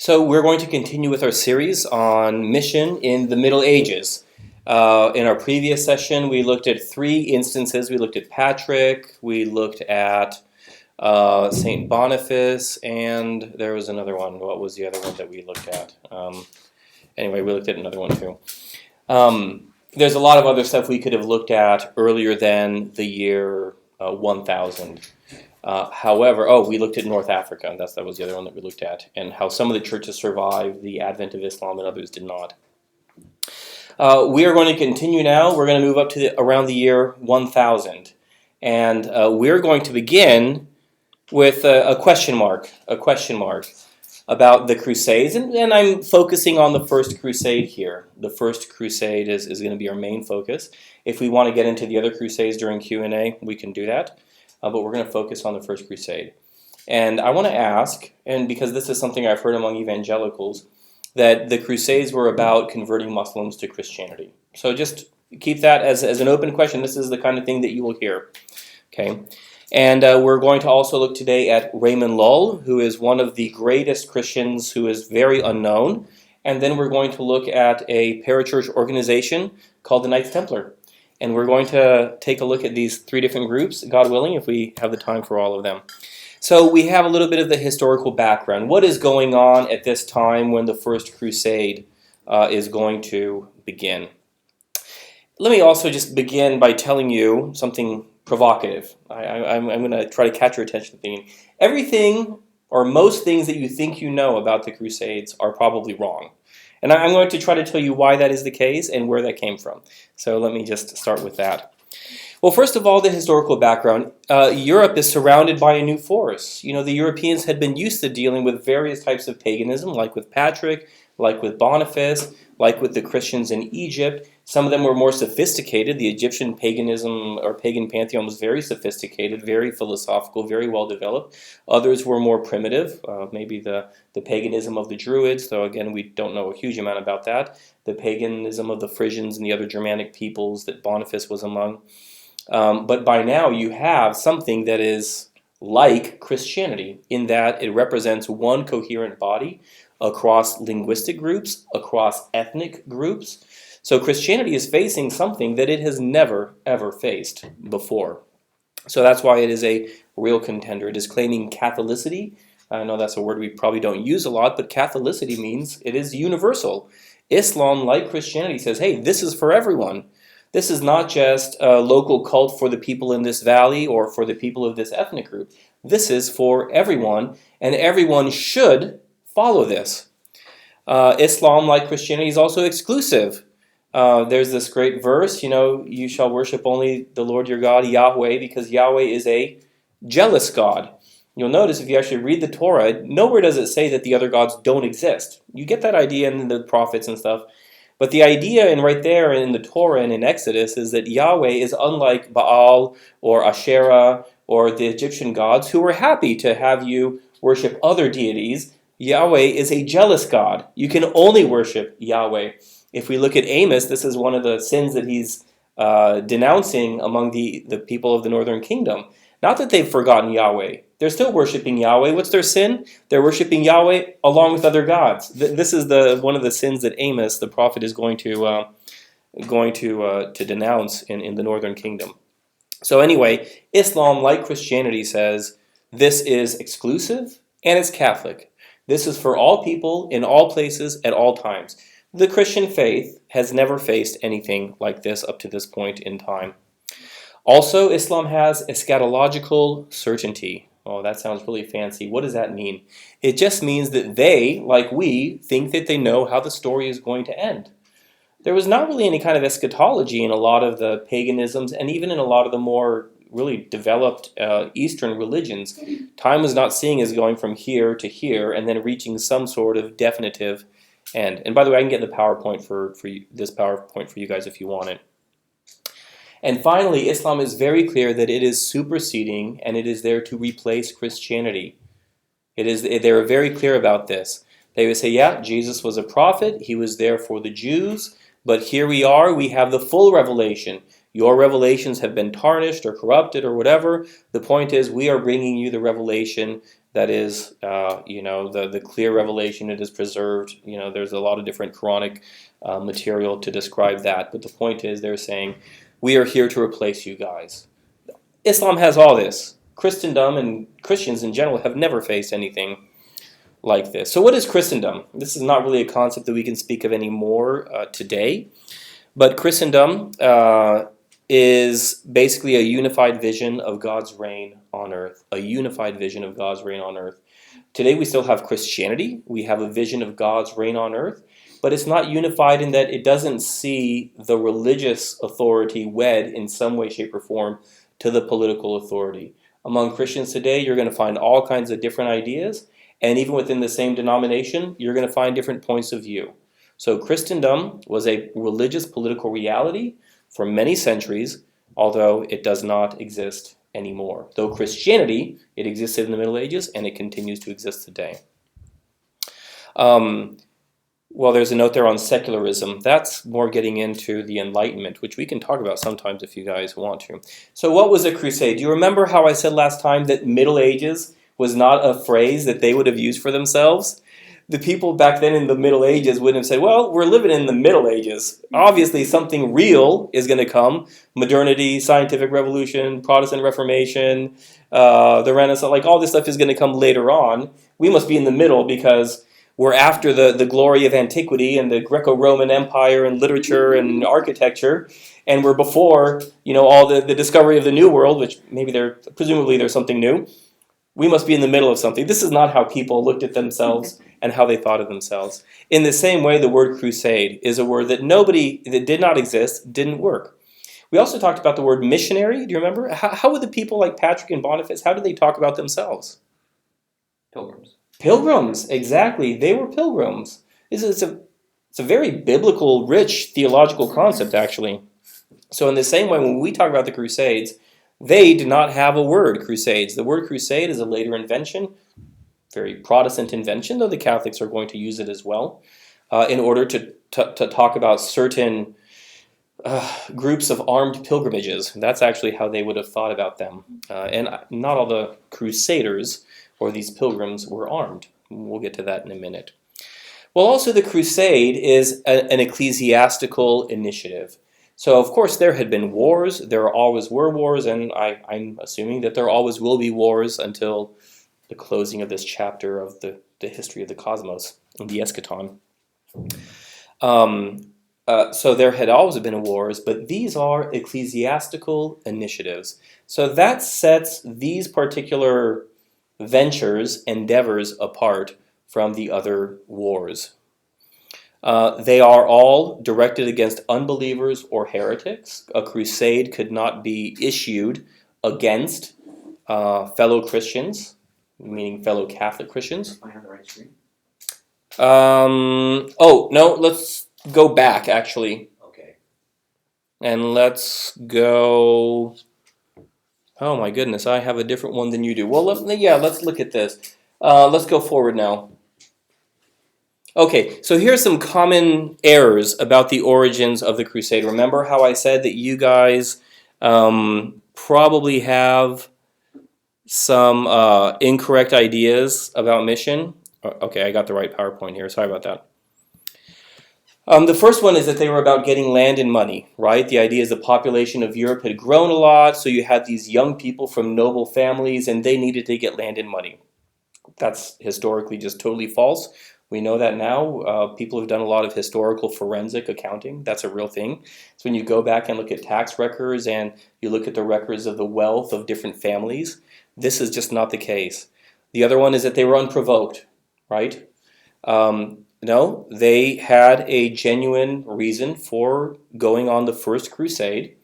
So we're going to continue with our series on mission in the Middle Ages. In our previous session, we looked at three instances. We looked at Patrick, we looked at St. Boniface, and there was another one. What was the other one that we looked at? Anyway, we looked at another one too. There's a lot of other stuff we could have looked at earlier than the year 1000. However, we looked at North Africa. That was the other one that we looked at, and how some of the churches survived the advent of Islam and others did not. We are going to continue now. We're going to move up to around the year 1000, and we're going to begin with a question mark about the Crusades, and I'm focusing on the First Crusade here. The First Crusade is going to be our main focus. If we want to get into the other Crusades during Q&A, we can do that. But we're going to focus on the First Crusade. And I want to ask, and because this is something I've heard among evangelicals, that the Crusades were about converting Muslims to Christianity. So just keep that as an open question. This is the kind of thing that you will hear. Okay. And we're going to also look today at Raymond Lull, who is one of the greatest Christians who is very unknown. And then we're going to look at a parachurch organization called the Knights Templar. And we're going to take a look at these three different groups, God willing, if we have the time for all of them. So we have a little bit of the historical background. What is going on at this time when the First Crusade is going to begin? Let me also just begin by telling you something provocative. I'm going to try to catch your attention. Everything or most things that you think you know about the Crusades are probably wrong. And I'm going to try to tell you why that is the case and where that came from. So let me just start with that. Well, first of all, the historical background. Europe is surrounded by a new force. You know, the Europeans had been used to dealing with various types of paganism, like with Patrick, like with Boniface, like with the Christians in Egypt. Some of them were more sophisticated. The Egyptian paganism or pagan pantheon was very sophisticated, very philosophical, very well developed. Others were more primitive, maybe the paganism of the Druids, though again we don't know a huge amount about that. The paganism of the Frisians and the other Germanic peoples that Boniface was among. But by now you have something that is like Christianity in that it represents one coherent body across linguistic groups, across ethnic groups. So Christianity is facing something that it has never, ever faced before. So that's why it is a real contender. It is claiming Catholicity. I know that's a word we probably don't use a lot, but Catholicity means it is universal. Islam, like Christianity, says, hey, this is for everyone. This is not just a local cult for the people in this valley or for the people of this ethnic group. This is for everyone, and everyone should follow this. Islam, like Christianity, is also exclusive. There's this great verse, you shall worship only the Lord your God, Yahweh, because Yahweh is a jealous God. You'll notice if you actually read the Torah, nowhere does it say that the other gods don't exist. You get that idea in the prophets and stuff. But the idea right there in the Torah and in Exodus is that Yahweh is unlike Baal or Asherah or the Egyptian gods who were happy to have you worship other deities. Yahweh is a jealous God. You can only worship Yahweh. If we look at Amos, this is one of the sins that he's denouncing among the people of the northern kingdom. Not that they've forgotten Yahweh. They're still worshiping Yahweh. What's their sin? They're worshiping Yahweh along with other gods. This is one of the sins that Amos, the prophet, is going to denounce in the northern kingdom. So anyway, Islam, like Christianity, says this is exclusive and it's Catholic. This is for all people in all places at all times. The Christian faith has never faced anything like this up to this point in time. Also, Islam has eschatological certainty. Oh, that sounds really fancy. What does that mean? It just means that they, like we, think that they know how the story is going to end. There was not really any kind of eschatology in a lot of the paganisms and even in a lot of the more really developed Eastern religions. Time was not seeing as going from here to here and then reaching some sort of definitive end. And by the way, I can get the PowerPoint for you, this PowerPoint for you guys if you want it. And finally, Islam is very clear that it is superseding and it is there to replace Christianity. They're very clear about this. They would say, yeah, Jesus was a prophet. He was there for the Jews. But here we are. We have the full revelation. Your revelations have been tarnished or corrupted or whatever. The point is we are bringing you the revelation That is, the clear revelation, it is preserved. There's a lot of different Quranic material to describe that. But the point is, they're saying, we are here to replace you guys. Islam has all this. Christendom and Christians in general have never faced anything like this. So what is Christendom? This is not really a concept that we can speak of anymore today. But Christendom is basically a unified vision of God's reign on earth. A unified vision of God's reign on earth. Today we still have Christianity. We have a vision of God's reign on earth. But it's not unified in that it doesn't see the religious authority wed in some way, shape, or form to the political authority. Among Christians today, you're going to find all kinds of different ideas. And even within the same denomination, you're going to find different points of view. So Christendom was a religious political reality for many centuries, although it does not exist anymore. Though Christianity, it existed in the Middle Ages and it continues to exist today. Well, there's a note there on secularism. That's more getting into the Enlightenment, which we can talk about sometimes if you guys want to. So what was a crusade? Do you remember how I said last time that Middle Ages was not a phrase that they would have used for themselves? The people back then in the Middle Ages wouldn't have said, well, we're living in the Middle Ages. Obviously, something real is going to come. Modernity, scientific revolution, Protestant Reformation, the Renaissance, like all this stuff is going to come later on. We must be in the middle because we're after the glory of antiquity and the Greco-Roman Empire and literature and architecture. And we're before, all the discovery of the New World, which presumably there's something new. We must be in the middle of something. This is not how people looked at themselves and how they thought of themselves. In the same way, the word crusade is a word that did not exist, didn't work. We also talked about the word missionary. Do you remember? How would the people like Patrick and Boniface, how did they talk about themselves? Pilgrims. Pilgrims, exactly. They were pilgrims. It's a very biblical, rich theological concept, actually. So in the same way, when we talk about the Crusades, they did not have a word, crusades. The word crusade is a later invention, very Protestant invention, though the Catholics are going to use it as well, in order to talk about certain groups of armed pilgrimages. That's actually how they would have thought about them. And not all the crusaders or these pilgrims were armed. We'll get to that in a minute. Well, also the crusade is an ecclesiastical initiative. So, of course, there had been wars. There always were wars, and I'm assuming that there always will be wars until the closing of this chapter of the history of the cosmos, the eschaton. So there had always been wars, but these are ecclesiastical initiatives. So that sets these particular ventures, endeavors apart from the other wars. They are all directed against unbelievers or heretics. A crusade could not be issued against fellow Christians, meaning fellow Catholic Christians. Am I on the right screen? No, let's go back, actually. Okay. And let's go... Oh my goodness, I have a different one than you do. Well, let's look at this. Let's go forward now. Okay, so here's some common errors about the origins of the crusade. Remember how I said that you guys probably have some incorrect ideas about mission? Okay, I got the right PowerPoint here. Sorry about that. The first one is that they were about getting land and money, right? The idea is the population of Europe had grown a lot, so you had these young people from noble families, and they needed to get land and money. That's historically just totally false. We know that now. People have done a lot of historical forensic accounting. That's a real thing. So when you go back and look at tax records and you look at the records of the wealth of different families, this is just not the case. The other one is that they were unprovoked, right? No, they had a genuine reason for going on the First Crusade,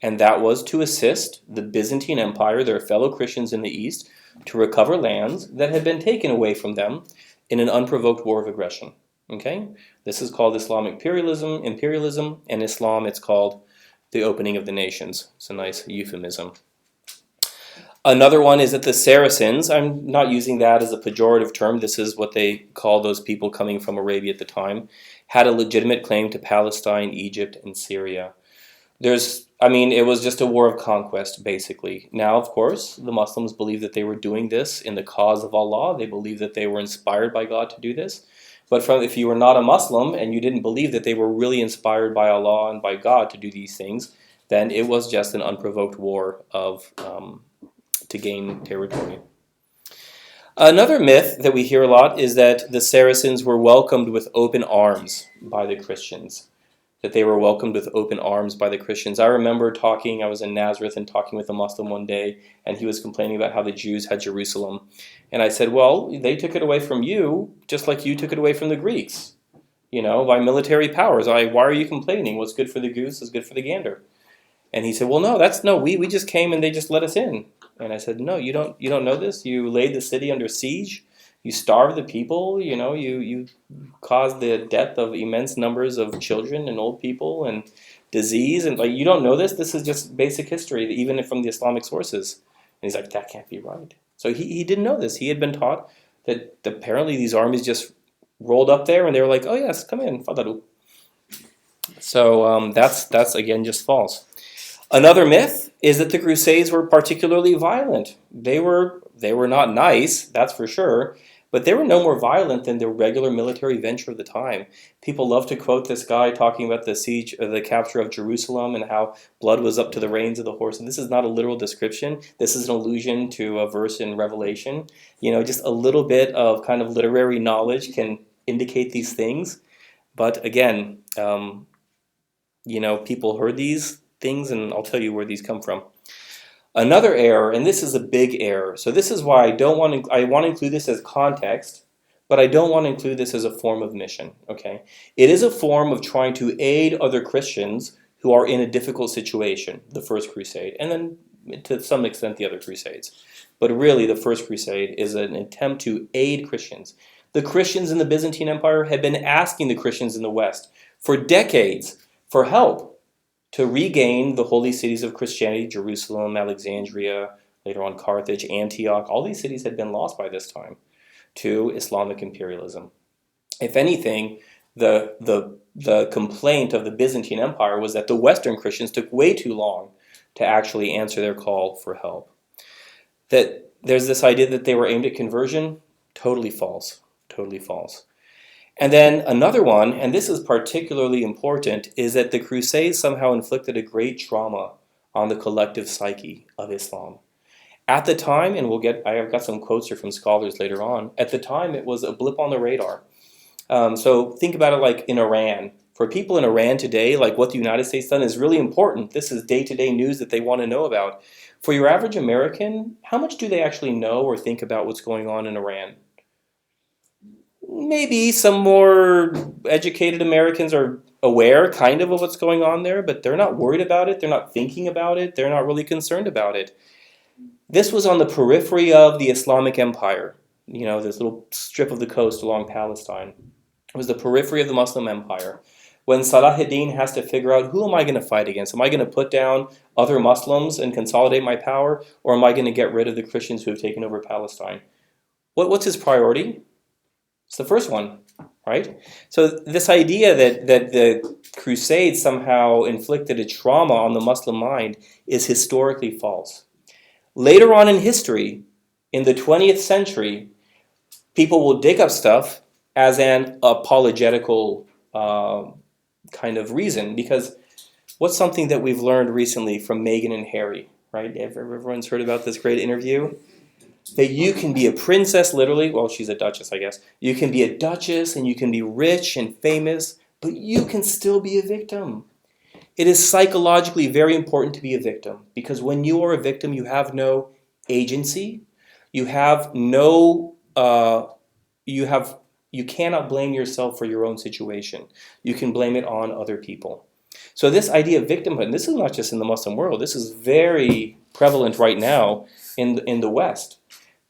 and that was to assist the Byzantine Empire, their fellow Christians in the East, to recover lands that had been taken away from them in an unprovoked war of aggression. Okay? This is called Islamic imperialism, and Islam, it's called the opening of the nations. It's a nice euphemism. Another one is that the Saracens, I'm not using that as a pejorative term, this is what they call those people coming from Arabia at the time, had a legitimate claim to Palestine, Egypt, and Syria. There's I mean, it was just a war of conquest, basically. Now, of course, the Muslims believed that they were doing this in the cause of Allah. They believed that they were inspired by God to do this. But if you were not a Muslim and you didn't believe that they were really inspired by Allah and by God to do these things, then it was just an unprovoked war to gain territory. Another myth that we hear a lot is that the Saracens were welcomed with open arms by the Christians. That they were welcomed with open arms by the Christians. I remember I was in Nazareth and talking with a Muslim one day, and he was complaining about how the Jews had Jerusalem. And I said, well, they took it away from you, just like you took it away from the Greeks, by military powers. Why are you complaining? What's good for the goose is good for the gander. And he said, well, no, we just came and they just let us in. And I said, no, you don't know this? You laid the city under siege. You starved the people, you caused the death of immense numbers of children and old people and disease. And you don't know this? This is just basic history, even from the Islamic sources. And he's like, that can't be right. So he didn't know this. He had been taught that apparently these armies just rolled up there and they were like, oh yes, come in, fadalu. So that's again just false. Another myth is that the Crusades were particularly violent. They were not nice, that's for sure, but they were no more violent than the regular military venture of the time. People love to quote this guy talking about the siege, or the capture of Jerusalem, and how blood was up to the reins of the horse. And this is not a literal description. This is an allusion to a verse in Revelation. Just a little bit of kind of literary knowledge can indicate these things. But again, people heard these things, and I'll tell you where these come from. Another error, and this is a big error, so this is why I want to include this as context, but I don't want to include this as a form of mission, okay? It is a form of trying to aid other Christians who are in a difficult situation, the First Crusade, and then to some extent the other Crusades. But really, the First Crusade is an attempt to aid Christians. The Christians in the Byzantine Empire had been asking the Christians in the West for decades for help to regain the holy cities of Christianity, Jerusalem, Alexandria, later on Carthage, Antioch. All these cities had been lost by this time to Islamic imperialism. If anything, the complaint of the Byzantine Empire was that the Western Christians took way too long to actually answer their call for help. That there's this idea that they were aimed at conversion, totally false, totally false. And then another one, and this is particularly important, is that the Crusades somehow inflicted a great trauma on the collective psyche of Islam. At the time, and I've got some quotes here from scholars later on, at the time it was a blip on the radar. So think about it like in Iran. For people in Iran today, like what the United States done is really important. This is day-to-day news that they want to know about. For your average American, how much do they actually know or think about what's going on in Iran? Maybe some more educated Americans are aware kind of what's going on there, but they're not worried about it. They're not thinking about it. They're not really concerned about it. This was on the periphery of the Islamic Empire, this little strip of the coast along Palestine. It was the periphery of the Muslim Empire. When Salahuddin has to figure out, who am I going to fight against? Am I going to put down other Muslims and consolidate my power, or am I going to get rid of the Christians who have taken over Palestine? What's his priority? It's the first one, right? So this idea that the Crusades somehow inflicted a trauma on the Muslim mind is historically false. Later on in history, in the 20th century, people will dig up stuff as an apologetical kind of reason, because what's something that we've learned recently from Meghan and Harry, right? Everyone's heard about this great interview? That you can be a princess, literally, well, she's a duchess, I guess. You can be a duchess and you can be rich and famous, but you can still be a victim. It is psychologically very important to be a victim, because when you are a victim, you have no agency. You have no, you cannot blame yourself for your own situation. You can blame it on other people. So this idea of victimhood, and this is not just in the Muslim world, this is very prevalent right now in the West.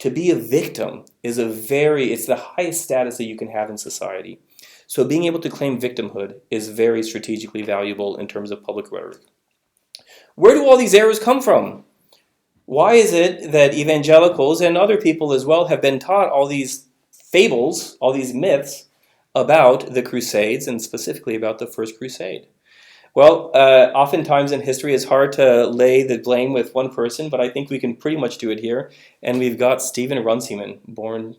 To be a victim is it's the highest status that you can have in society. So being able to claim victimhood is very strategically valuable in terms of public rhetoric. Where do all these errors come from? Why is it that evangelicals and other people as well have been taught all these fables, all these myths about the Crusades, and specifically about the First Crusade? Well, oftentimes in history it's hard to lay the blame with one person, but I think we can pretty much do it here. And we've got Stephen Runciman, born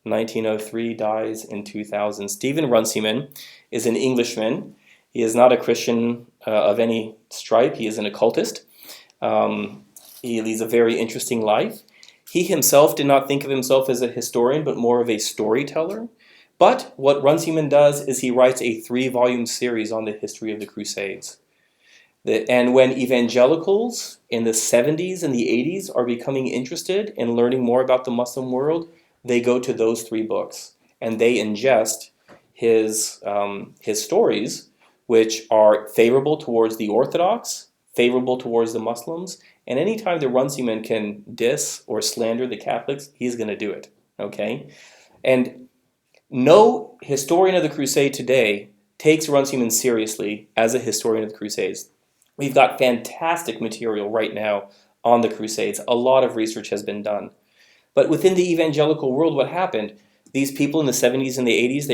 1903, dies in 2000. Stephen Runciman is an Englishman. He is not a Christian of any stripe. He is an occultist. He leads a very interesting life. He himself did not think of himself as a historian, but more of a storyteller. But what Runciman does is he writes a 3-volume series on the history of the Crusades. And when evangelicals in the 70s and the 80s are becoming interested in learning more about the Muslim world, they go to those 3 books and they ingest his stories, which are favorable towards the Orthodox, favorable towards the Muslims, and anytime the Runciman can diss or slander the Catholics, he's going to do it. Okay, and no historian of the Crusade today takes Runciman seriously as a historian of the Crusades. We've got fantastic material right now on the Crusades. A lot of research has been done. But within the evangelical world, what happened? These people in the 70s and the 80s,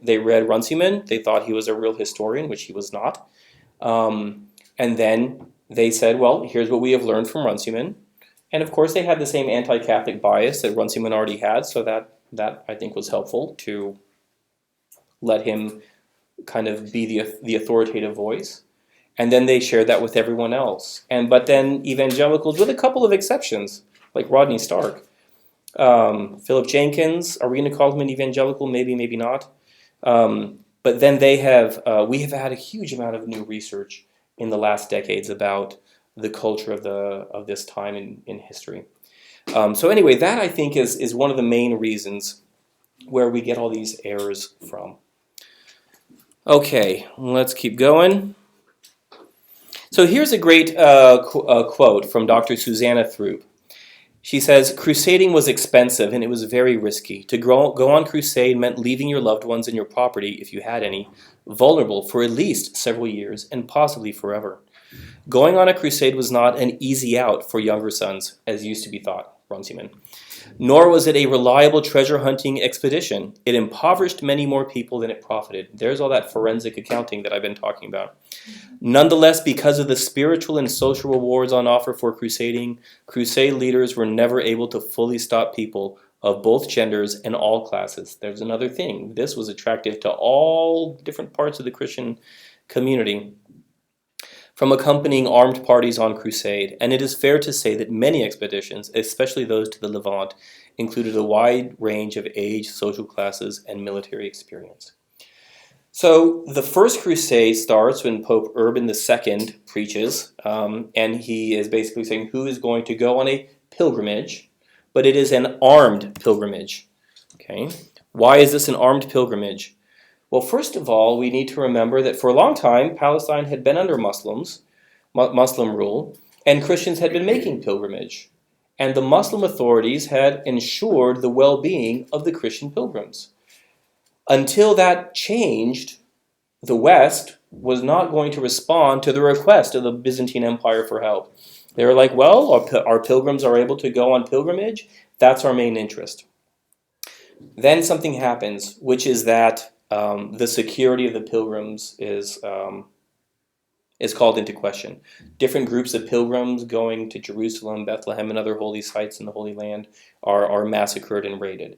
they read Runciman. They thought he was a real historian, which he was not. And then they said, well, here's what we have learned from Runciman. And of course, they had the same anti-Catholic bias that Runciman already had, so that I think was helpful to let him kind of be the authoritative voice. And then they shared that with everyone else. But then evangelicals, with a couple of exceptions, like Rodney Stark, Philip Jenkins, are we going to call him an evangelical? Maybe, maybe not. But then we have had a huge amount of new research in the last decades about the culture of this time in history. So anyway, that I think is one of the main reasons where we get all these errors from. Okay, let's keep going. So here's a great quote from Dr. Susanna Throop. She says, "Crusading was expensive and it was very risky. To go on crusade meant leaving your loved ones and your property, if you had any, vulnerable for at least several years and possibly forever. Going on a crusade was not an easy out for younger sons, as used to be thought," Runciman. "Nor was it a reliable treasure-hunting expedition. It impoverished many more people than it profited." There's all that forensic accounting that I've been talking about. "Nonetheless, because of the spiritual and social rewards on offer for crusading, crusade leaders were never able to fully stop people of both genders and all classes." There's another thing. This was attractive to all different parts of the Christian community from accompanying armed parties on crusade, and it is fair to say that many expeditions, especially those to the Levant, included a wide range of age, social classes, and military experience. So the First Crusade starts when Pope Urban II preaches, and he is basically saying who is going to go on a pilgrimage, but it is an armed pilgrimage. Okay, why is this an armed pilgrimage? Well, first of all, we need to remember that for a long time, Palestine had been under Muslim rule, and Christians had been making pilgrimage. And the Muslim authorities had ensured the well-being of the Christian pilgrims. Until that changed, the West was not going to respond to the request of the Byzantine Empire for help. They were like, well, our pilgrims are able to go on pilgrimage. That's our main interest. Then something happens, which is that the security of the pilgrims is called into question. Different groups of pilgrims going to Jerusalem, Bethlehem, and other holy sites in the Holy Land are massacred and raided.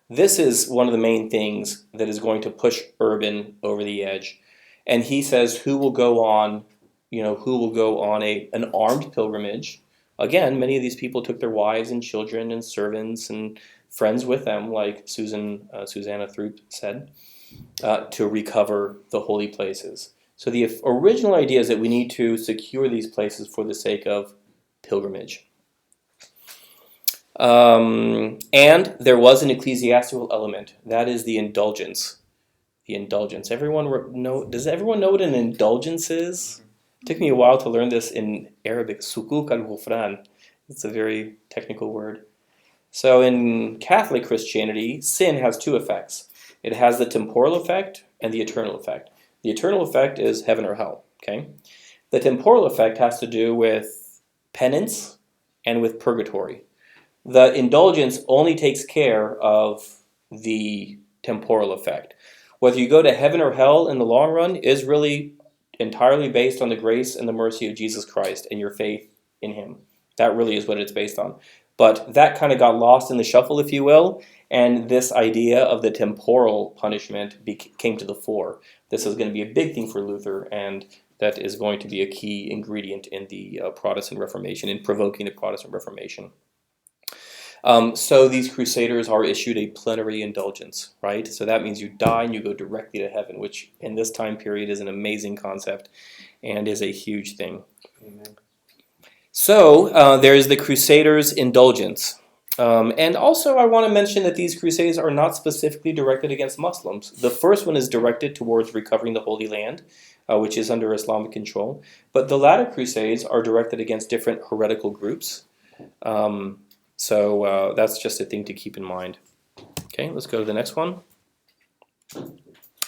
This is one of the main things that is going to push Urban over the edge. And he says who will go on an armed pilgrimage. Again, many of these people took their wives and children and servants and friends with them, like Susanna Throop said, to recover the holy places. So the original idea is that we need to secure these places for the sake of pilgrimage. And there was an ecclesiastical element. That is the indulgence. The indulgence. Does everyone know what an indulgence is? It took me a while to learn this in Arabic. Sukuk al-Ghufran. It's a very technical word. So in Catholic Christianity, sin has 2 effects. It has the temporal effect and the eternal effect. The eternal effect is heaven or hell. Okay. The temporal effect has to do with penance and with purgatory. The indulgence only takes care of the temporal effect. Whether you go to heaven or hell in the long run is really entirely based on the grace and the mercy of Jesus Christ and your faith in him. That really is what it's based on. But that kind of got lost in the shuffle, if you will, and this idea of the temporal punishment came to the fore. This is going to be a big thing for Luther, and that is going to be a key ingredient in the Protestant Reformation, in provoking the Protestant Reformation. So these crusaders are issued a plenary indulgence, right? So that means you die and you go directly to heaven, which in this time period is an amazing concept and is a huge thing. Amen. So there is the crusaders' indulgence. And also I want to mention that these crusades are not specifically directed against Muslims. The first one is directed towards recovering the Holy Land, which is under Islamic control. But the latter crusades are directed against different heretical groups. So that's just a thing to keep in mind. Okay, let's go to the next one.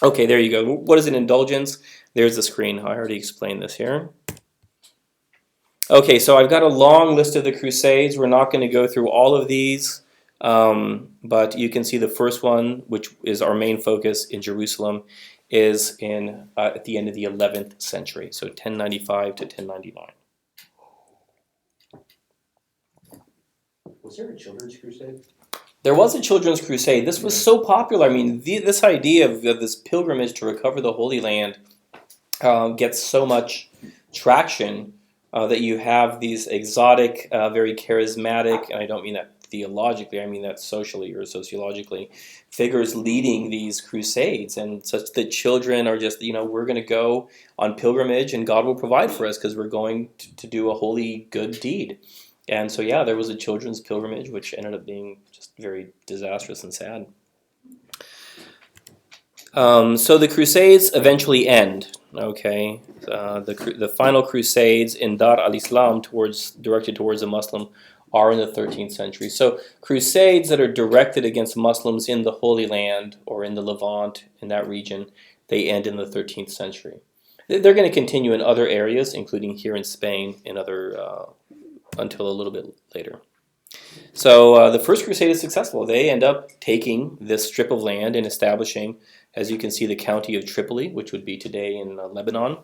Okay, there you go. What is an indulgence? There's the screen. I already explained this here. Okay, so I've got a long list of the Crusades. We're not going to go through all of these, but you can see the first one, which is our main focus in Jerusalem, is in at the end of the 11th century, so 1095 to 1099. Was there a children's crusade? There was a children's crusade. This was so popular. I mean, this idea of this pilgrimage to recover the Holy Land gets so much traction that you have these exotic, very charismatic, and I don't mean that theologically, I mean that socially or sociologically, figures leading these crusades, and such that children are just, we're going to go on pilgrimage and God will provide for us because we're going to do a holy good deed. And so, yeah, there was a children's pilgrimage, which ended up being just very disastrous and sad. So the Crusades eventually end. Okay, the final Crusades in Dar al-Islam directed towards a Muslim are in the 13th century. So Crusades that are directed against Muslims in the Holy Land or in the Levant, in that region, they end in the 13th century. They're going to continue in other areas, including here in Spain, in other until a little bit later. So the First Crusade is successful. They end up taking this strip of land and establishing, as you can see, the county of Tripoli, which would be today in Lebanon,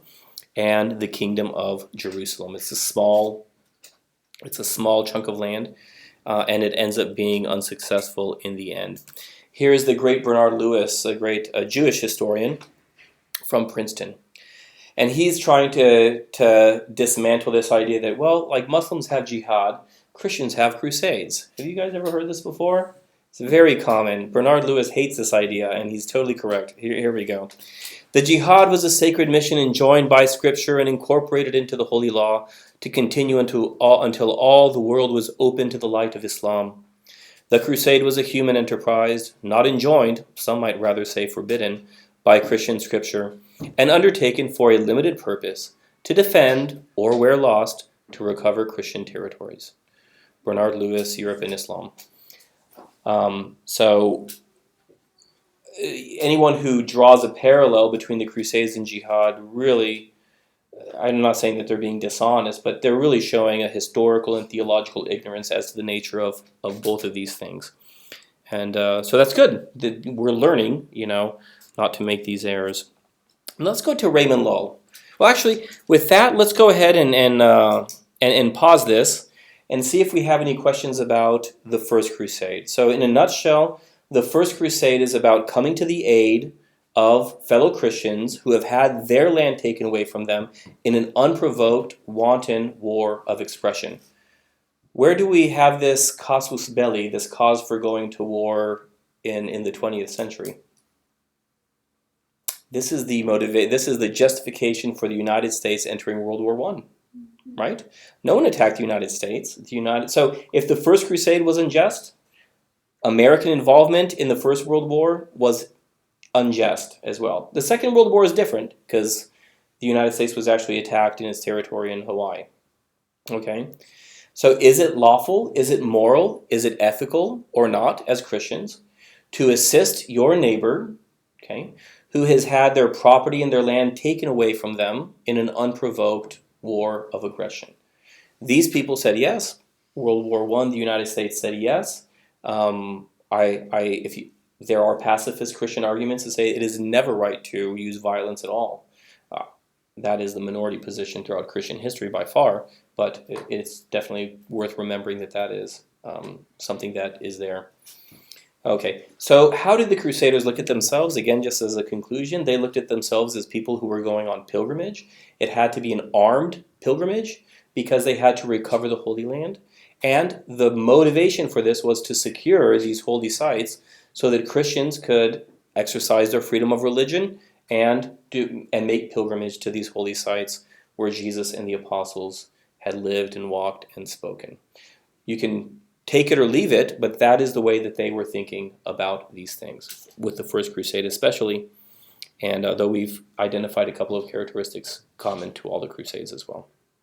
and the kingdom of Jerusalem. It's a small chunk of land, and it ends up being unsuccessful in the end. Here is the great Bernard Lewis, a great Jewish historian from Princeton. And he's trying to dismantle this idea that, well, like Muslims have jihad, Christians have crusades. Have you guys ever heard this before? It's very common. Bernard Lewis hates this idea, and he's totally correct. Here we go. The jihad was a sacred mission enjoined by Scripture and incorporated into the Holy Law to continue until all the world was open to the light of Islam. The crusade was a human enterprise, not enjoined, some might rather say forbidden, by Christian Scripture, and undertaken for a limited purpose, to defend, or where lost, to recover Christian territories. Bernard Lewis, Europe and Islam. So anyone who draws a parallel between the Crusades and jihad really, I'm not saying that they're being dishonest, but they're really showing a historical and theological ignorance as to the nature of both of these things. And so that's good. We're learning, not to make these errors. And let's go to Raymond Lull. Well, actually, with that, let's go ahead and pause this and see if we have any questions about the First Crusade. So in a nutshell, the First Crusade is about coming to the aid of fellow Christians who have had their land taken away from them in an unprovoked, wanton war of expression. Where do we have this casus belli, this cause for going to war in the 20th century? This is the justification for the United States entering World War I, right? No one attacked the United States. So if the First Crusade was unjust, American involvement in the First World War was unjust as well. The Second World War is different because the United States was actually attacked in its territory in Hawaii. Okay? So is it lawful, is it moral, is it ethical or not as Christians to assist your neighbor, okay, who has had their property and their land taken away from them in an unprovoked war of aggression? These people said yes. World War I, the United States said yes. There are pacifist Christian arguments to say it is never right to use violence at all. that is the minority position throughout Christian history by far, but it's definitely worth remembering that that is something that is there. Okay, so how did the Crusaders look at themselves? Again, just as a conclusion, they looked at themselves as people who were going on pilgrimage. It had to be an armed pilgrimage because they had to recover the Holy Land. And the motivation for this was to secure these holy sites so that Christians could exercise their freedom of religion and make pilgrimage to these holy sites where Jesus and the apostles had lived and walked and spoken. You can take it or leave it, but that is the way that they were thinking about these things, with the First Crusade especially, and though we've identified a couple of characteristics common to all the Crusades as well.